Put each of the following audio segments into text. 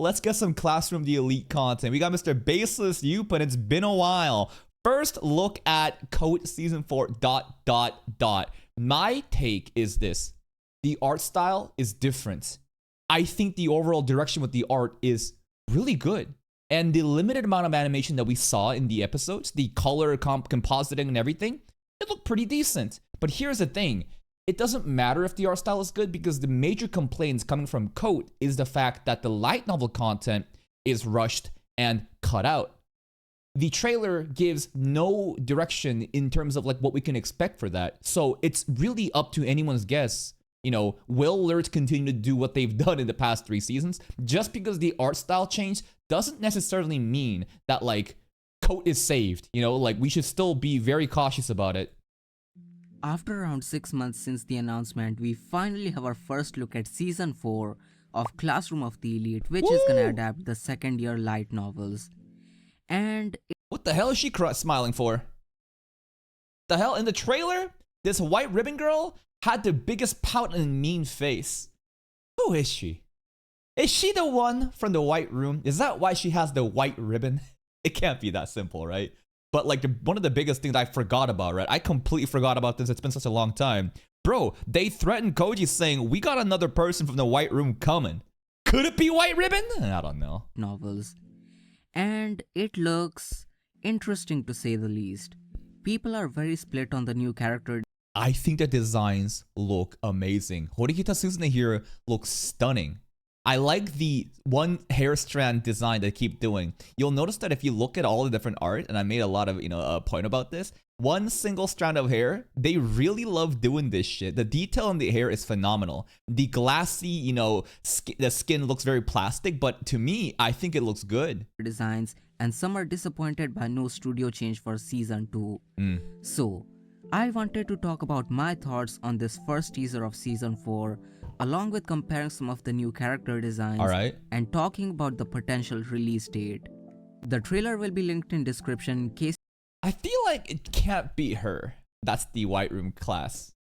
let's get some Classroom the Elite content. We got Mr. Baseless Upen. It's been a while. First look at Code Season 4 ... My take is this. The art style is different. I think the overall direction with the art is really good. And the limited amount of animation that we saw in the episodes, the color compositing and everything, it looked pretty decent. But here's the thing. It doesn't matter if the art style is good because the major complaints coming from Code is the fact that the light novel content is rushed and cut out. The trailer gives no direction in terms of like what we can expect for that. So it's really up to anyone's guess. You know, will Lurch continue to do what they've done in the past 3 seasons? Just because the art style changed doesn't necessarily mean that like Code is saved. You know, like we should still be very cautious about it. After around 6 months since the announcement, we finally have our first look at Season 4 of Classroom of the Elite, which is gonna adapt the second-year light novels. And what the hell is she smiling for? The hell? In the trailer, this white ribbon girl had the biggest pout and mean face. Who is she? Is she the one from the white room? Is that why she has the white ribbon? It can't be that simple, right? But like one of the biggest things I forgot about, right? I completely forgot about this. It's been such a long time. Bro, they threatened Koji saying, we got another person from the white room coming. Could it be White Ribbon? I don't know. Novels. And it looks interesting to say the least. People are very split on the new character. I think the designs look amazing. Horikita Suzune here looks stunning. I like the one hair strand design they keep doing. You'll notice that if you look at all the different art, and I made a lot of, a point about this, one single strand of hair, they really love doing this shit. The detail in the hair is phenomenal. The glassy, the skin looks very plastic, but to me, I think it looks good. Designs, and some are disappointed by no studio change for Season 2. So, I wanted to talk about my thoughts on this first teaser of Season 4, along with comparing some of the new character designs and talking about the potential release date. The trailer will be linked in description in case. I feel like it can't be her. That's the White Room class.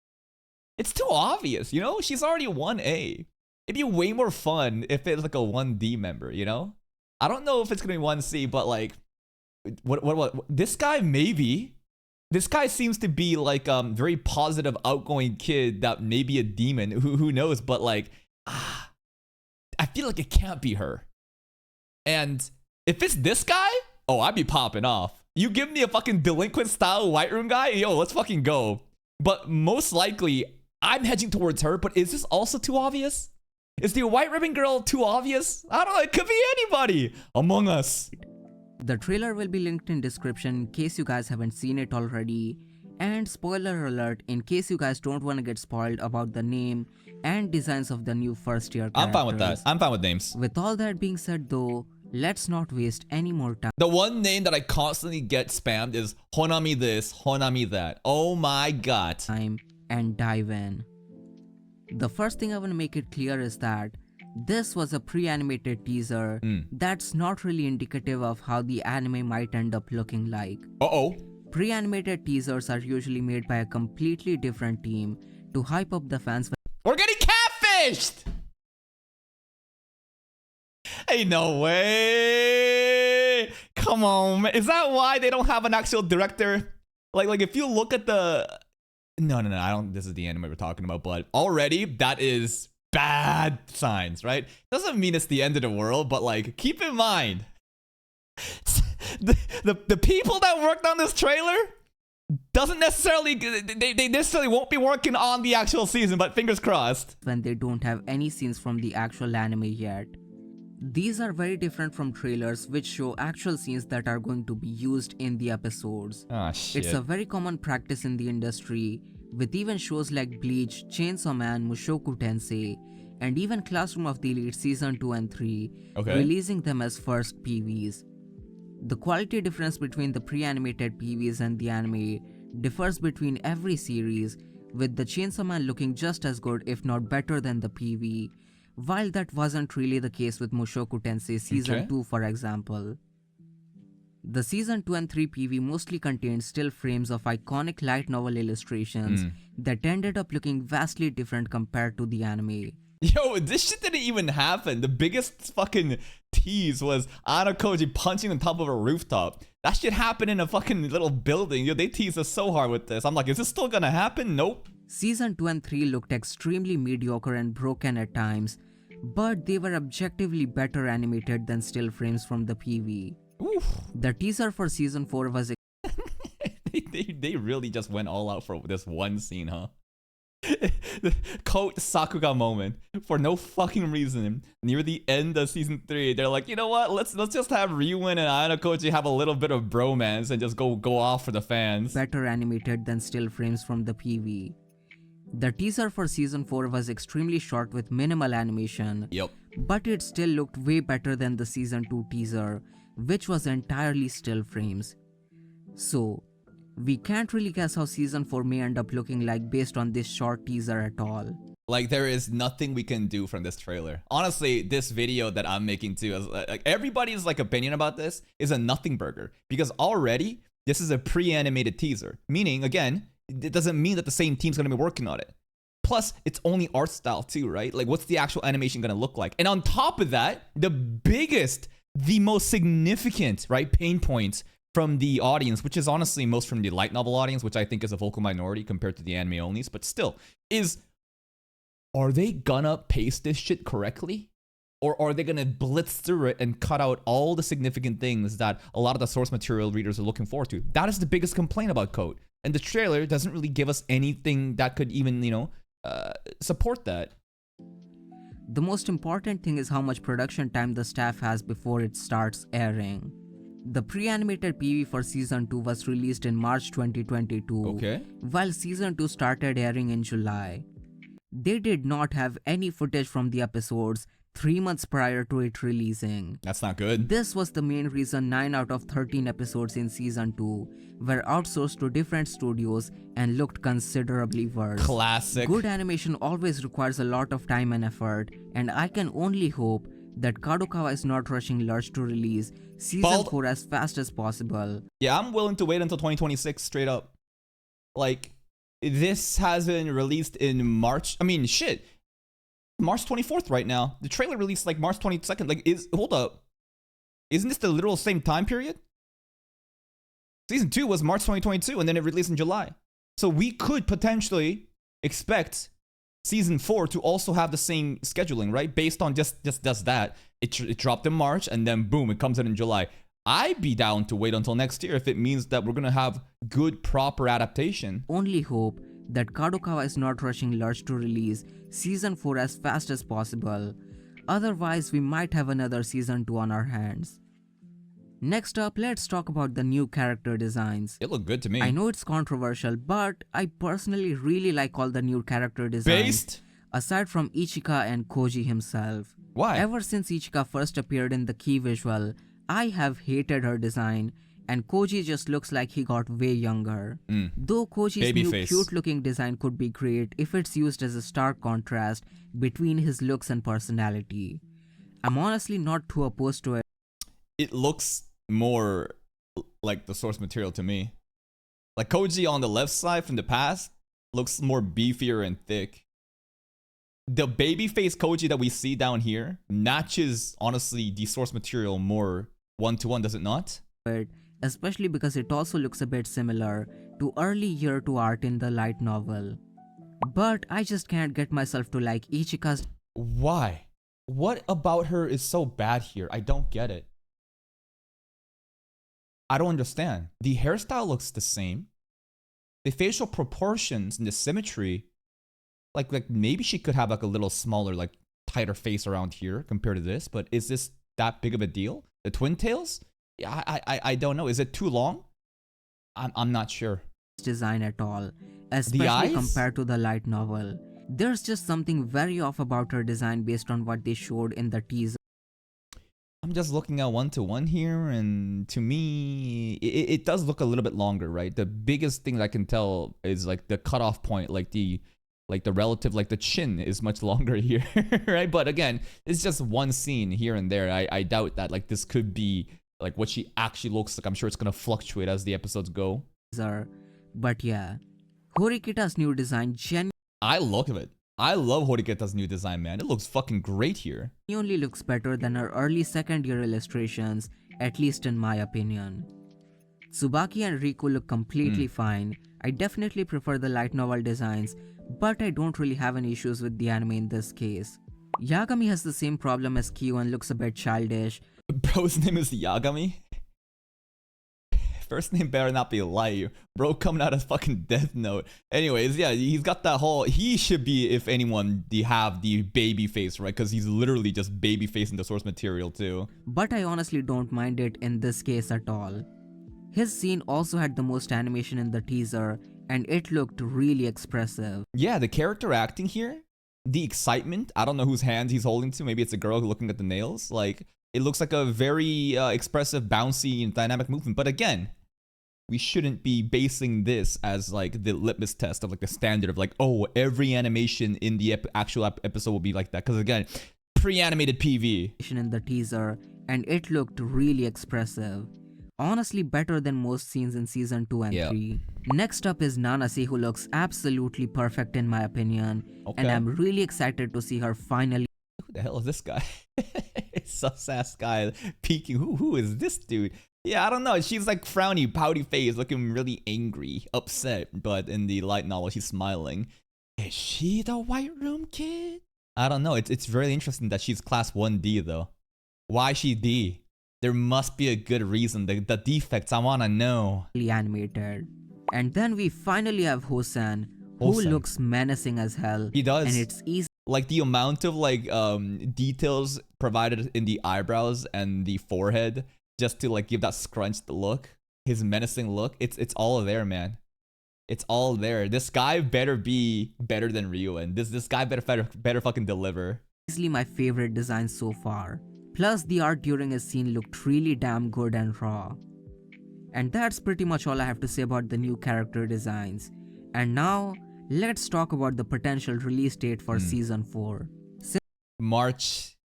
It's too obvious, She's already 1A. It'd be way more fun if it's like a 1D member, I don't know if it's gonna be 1C, but like, what? This guy maybe. This guy seems to be like very positive, outgoing kid that may be a demon. Who knows? But like, I feel like it can't be her. And if it's this guy, oh, I'd be popping off. You give me a fucking delinquent style White Room guy, yo, let's fucking go. But most likely, I'm hedging towards her. But is this also too obvious? Is the White Ribbon girl too obvious? I don't know. It could be anybody among us. The trailer will be linked in description in case you guys haven't seen it already. And spoiler alert in case you guys don't want to get spoiled about the name and designs of the new first year characters. I'm fine with that. I'm fine with names. With all that being said though, let's not waste any more time. The one name that I constantly get spammed is Honami this, Honami that. Oh my god. And dive in. The first thing I want to make it clear is that this was a pre-animated teaser that's not really indicative of how the anime might end up looking like. Pre-animated teasers are usually made by a completely different team to hype up the fans. We're getting catfished! Hey, no way! Come on, man. Is that why they don't have an actual director? Like if you look at the... No, I don't... This is the anime we're talking about, but already that is... bad signs, right? Doesn't mean it's the end of the world, but like, keep in mind, the people that worked on this trailer doesn't necessarily, they necessarily won't be working on the actual season, but fingers crossed. When they don't have any scenes from the actual anime yet. These are very different from trailers which show actual scenes that are going to be used in the episodes. Shit. It's a very common practice in the industry, with even shows like Bleach, Chainsaw Man, Mushoku Tensei, and even Classroom of the Elite Season 2 and 3, releasing them as first PVs. The quality difference between the pre-animated PVs and the anime differs between every series, with the Chainsaw Man looking just as good if not better than the PV, while that wasn't really the case with Mushoku Tensei Season 2 for example. The Season 2 and 3 PV mostly contained still frames of iconic light novel illustrations that ended up looking vastly different compared to the anime. Yo, this shit didn't even happen. The biggest fucking tease was Anna Koji punching on top of a rooftop. That shit happened in a fucking little building. Yo, they teased us so hard with this. I'm like, is this still gonna happen? Nope. Season 2 and 3 looked extremely mediocre and broken at times, but they were objectively better animated than still frames from the PV. Oof. The teaser for Season 4 was they really just went all out for this one scene, huh? The Coat Sakuga moment for no fucking reason near the end of season 3. They're like, you know what? Let's just have Ryuin and Anna Koji have a little bit of bromance and just go off for the fans. Better animated than still frames from the PV. The teaser for season 4 was extremely short with minimal animation. Yep. But it still looked way better than the season 2 teaser, which was entirely still frames. So, we can't really guess how season 4 may end up looking like based on this short teaser at all. Like, there is nothing we can do from this trailer. Honestly, this video that I'm making too, is, like, everybody's like opinion about this is a nothing burger. Because already, this is a pre-animated teaser. Meaning, again, it doesn't mean that the same team's gonna be working on it. Plus, it's only art style too, right? Like, what's the actual animation gonna look like? And on top of that, the most significant, right, pain points from the audience, which is honestly most from the light novel audience, which I think is a vocal minority compared to the anime onlys, but still, is, are they gonna pace this shit correctly? Or are they gonna blitz through it and cut out all the significant things that a lot of the source material readers are looking forward to? That is the biggest complaint about Code. And the trailer doesn't really give us anything that could even, support that. The most important thing is how much production time the staff has before it starts airing. The pre-animated PV for Season 2 was released in March 2022, Okay. while Season 2 started airing in July. They did not have any footage from the episodes 3 months prior to it releasing. That's not good. This was the main reason 9 out of 13 episodes in Season 2 were outsourced to different studios and looked considerably worse. Classic. Good animation always requires a lot of time and effort, and I can only hope that Kadokawa is not rushing Lurch to release Season 4 as fast as possible. Yeah, I'm willing to wait until 2026 straight up. Like, this has been released in March. I mean, shit. March 24th right now. The trailer released like March 22nd. Like, hold up. Isn't this the literal same time period? Season 2 was March 2022 and then it released in July. So we could potentially expect Season 4 to also have the same scheduling, right? Based on just that. It dropped in March and then boom, it comes out in July. I'd be down to wait until next year if it means that we're gonna have good, proper adaptation. Only hope that Kadokawa is not rushing Lurch to release Season 4 as fast as possible. Otherwise, we might have another Season 2 on our hands. Next up, let's talk about the new character designs. It looked good to me. I know it's controversial, but I personally really like all the new character designs. Aside from Ichika and Koji himself. Why? Ever since Ichika first appeared in the key visual, I have hated her design, and Koji just looks like he got way younger. Though Koji's new cute-looking design could be great if it's used as a stark contrast between his looks and personality. I'm honestly not too opposed to it. It looks more like the source material to me. Like Koji on the left side from the past looks more beefier and thick. The babyface Koji that we see down here matches, honestly, the source material more one-to-one, does it not? Especially because it also looks a bit similar to early Year 2 art in the light novel. But I just can't get myself to like Ichika's. Why? What about her is so bad here? I don't get it. I don't understand. The hairstyle looks the same. The facial proportions and the symmetry, like maybe she could have like a little smaller, like tighter face around here compared to this, but is this that big of a deal? The twin tails? Yeah, I don't know. Is it too long? I'm not sure. Design at all, especially compared to the light novel. There's just something very off about her design based on what they showed in the teaser. I'm just looking at one-to-one here, and to me, it does look a little bit longer, right? The biggest thing that I can tell is like the cutoff point, like the relative, like the chin is much longer here, right? But again, it's just one scene here and there. I doubt that like this could be like what she actually looks like. I'm sure it's gonna fluctuate as the episodes go. But yeah, Horikita's new design I look at it. I love Horiketa's new design, man. It looks fucking great here. Only looks better than her early second-year illustrations, at least in my opinion. Tsubaki and Riku look completely fine. I definitely prefer the light novel designs, but I don't really have any issues with the anime in this case. Yagami has the same problem as Kyo and looks a bit childish. Bro's name is Yagami? First name better not be Light. Bro coming out of fucking Death Note. Anyways, yeah, he's got that whole... He should be, if anyone, have the baby face, right? Because he's literally just baby face in the source material too. But I honestly don't mind it in this case at all. His scene also had the most animation in the teaser, and it looked really expressive. Yeah, the character acting here, the excitement, I don't know whose hands he's holding to. Maybe it's a girl looking at the nails. Like, it looks like a very expressive, bouncy, and dynamic movement. But again, we shouldn't be basing this as like the litmus test of like the standard of like, oh, every animation in the actual episode will be like that. Because again, pre-animated PV. In the teaser, and it looked really expressive. Honestly, better than most scenes in season 2 and 3. Next up is Nanase, who looks absolutely perfect in my opinion, and I'm really excited to see her finally. Who the hell is this guy? Sus-ass guy peeking. Who is this dude? Yeah, I don't know. She's like frowny, pouty face, looking really angry, upset. But in the light novel, she's smiling. Is she the White Room kid? I don't know. It's very interesting that she's class 1D though. Why she D? There must be a good reason. The defects, I wanna know. Animated. And then we finally have Hosen, who looks menacing as hell. He does. And it's easy. Like the amount of like details provided in the eyebrows and the forehead just to like give that scrunched look, his menacing look, it's all there, man. It's all there. This guy better be better than Ryuen. This guy better fucking deliver. Easily my favorite design so far. Plus the art during his scene looked really damn good and raw. And that's pretty much all I have to say about the new character designs. And now, let's talk about the potential release date for season 4. March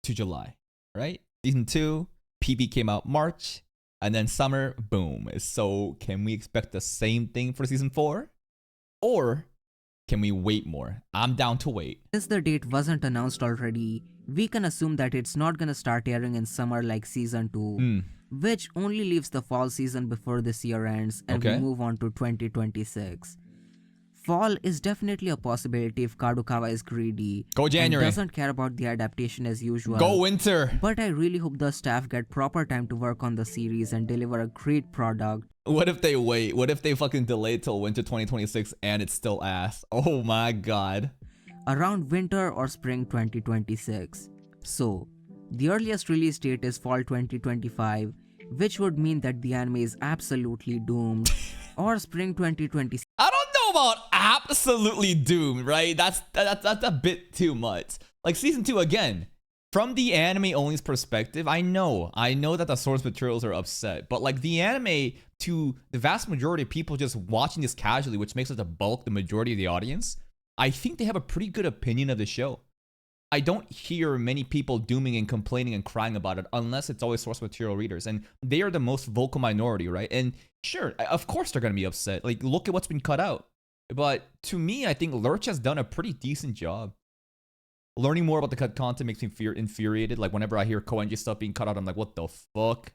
to July, right? Season 2, PB came out March, and then summer, boom. So can we expect the same thing for season 4? Or can we wait more? I'm down to wait. Since the date wasn't announced already, we can assume that it's not gonna start airing in summer like season 2, which only leaves the fall season before this year ends and we move on to 2026. Fall is definitely a possibility if Kadokawa is greedy. Go January. And doesn't care about the adaptation as usual. Go winter. But I really hope the staff get proper time to work on the series and deliver a great product. What if they wait? What if they fucking delay till winter 2026 and it's still ass? Oh my god. Around winter or spring 2026. So, the earliest release date is fall 2025, which would mean that the anime is absolutely doomed. Or spring 2026. I don't know about absolutely doomed, right? That's a bit too much. Like season 2 again. From the anime only's perspective, I know that the source materials are upset, but like the anime, to the vast majority of people just watching this casually, which makes it the majority of the audience, I think they have a pretty good opinion of the show. I don't hear many people dooming and complaining and crying about it unless it's always source material readers, and they are the most vocal minority, right? And sure, of course they're gonna be upset. Like, look at what's been cut out. But to me, I think Lurch has done a pretty decent job. Learning more about the cut content makes me infuriated. Like, whenever I hear Koenji stuff being cut out, I'm like, what the fuck?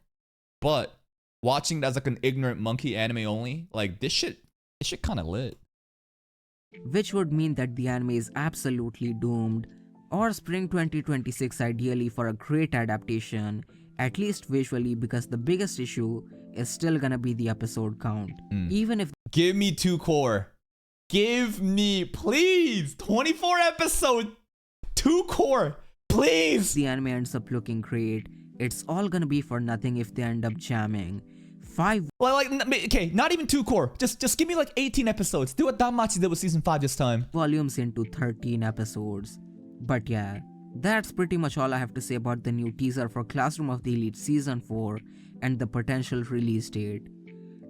But watching it as like an ignorant monkey anime only, like this shit kind of lit. Which would mean that the anime is absolutely doomed. Or spring 2026 ideally for a great adaptation, at least visually, because the biggest issue is still gonna be the episode count. Even if... Give me 2 core. Give me, please, 24 episodes. 2 core, please. The anime ends up looking great, it's all gonna be for nothing if they end up jamming. 5... okay, not even 2 core. Just give me like 18 episodes. Do what Danmachi did with season 5 this time. Volumes into 13 episodes. But yeah, that's pretty much all I have to say about the new teaser for Classroom of the Elite Season 4 and the potential release date.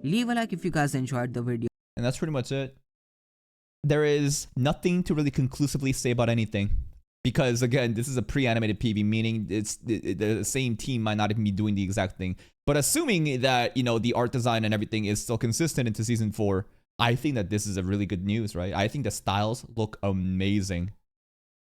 Leave a like if you guys enjoyed the video. And that's pretty much it. There is nothing to really conclusively say about anything. Because again, this is a pre-animated PV, meaning the same team might not even be doing the exact thing. But assuming that, you know, the art design and everything is still consistent into season 4, I think that this is a really good news, right? I think the styles look amazing.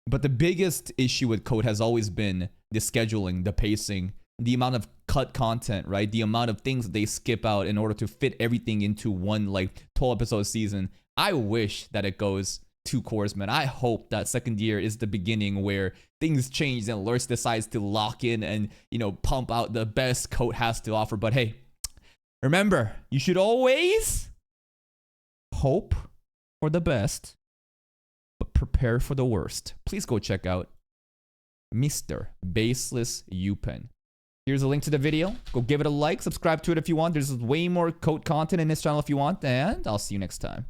But the biggest issue with Code has always been the scheduling, the pacing, the amount of cut content, right? The amount of things they skip out in order to fit everything into one like 12 episode season. I wish that it goes 2 course, man. I hope that second year is the beginning where things change and Lurch decides to lock in and, you know, pump out the best Code has to offer. But hey, remember, you should always hope for the best, but prepare for the worst. Please go check out Mr. Baseless Upen. Here's a link to the video. Go give it a like, subscribe to it if you want. There's way more Code content in this channel if you want, and I'll see you next time.